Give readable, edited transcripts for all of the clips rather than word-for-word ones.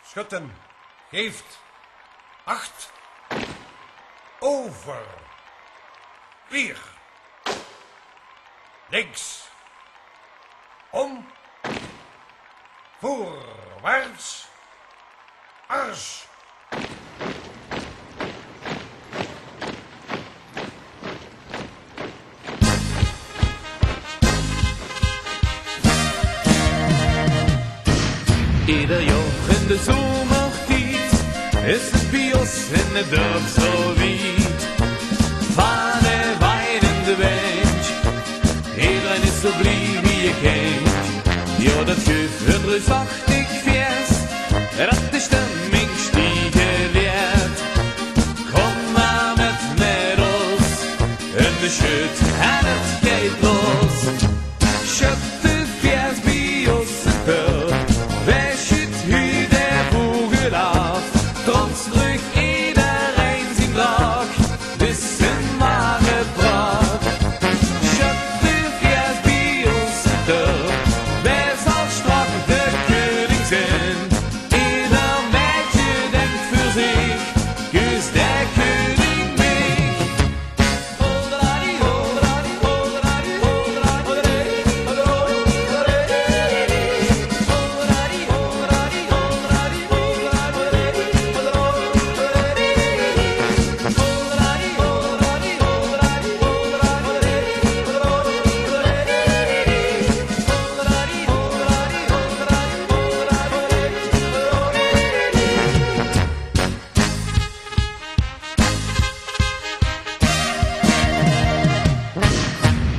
Schutten geeft 8 over 4. Links. Om. Voorwaarts. Ars. Ieder jaar in de zomertijd is het bij ons in het dorp zo wijd. Van de wijn in de wind, iedereen is zo blij wie je kent. Ja, dat geeft een reusachtig feest, dat de stemming stiegen werd. Kom maar met ons, en de schut en het gaat los. Schut de feest bij ons het dorp. Trotz terug iedereen zijn brak, dus een ware brak. Schut de feest bij ons het dorp, wij zal strak de koning zijn. Ieder meisje denkt voor zich, kus de koning mee.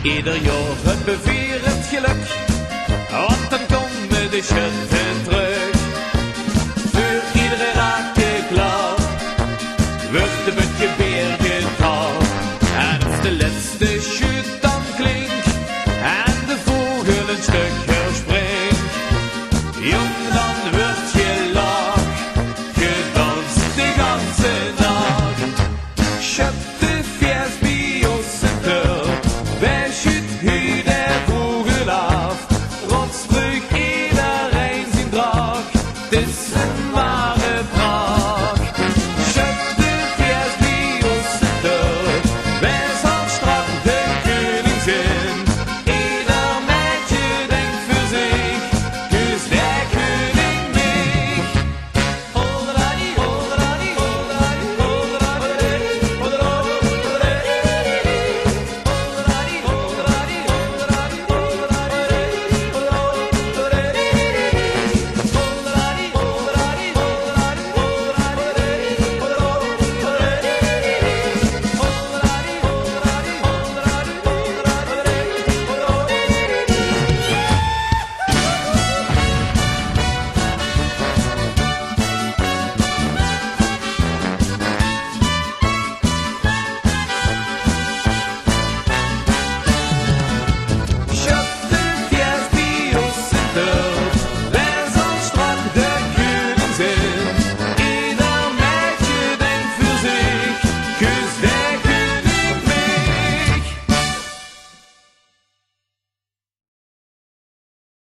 Ieder jaar het bevier het geluk, want dan komen de schutten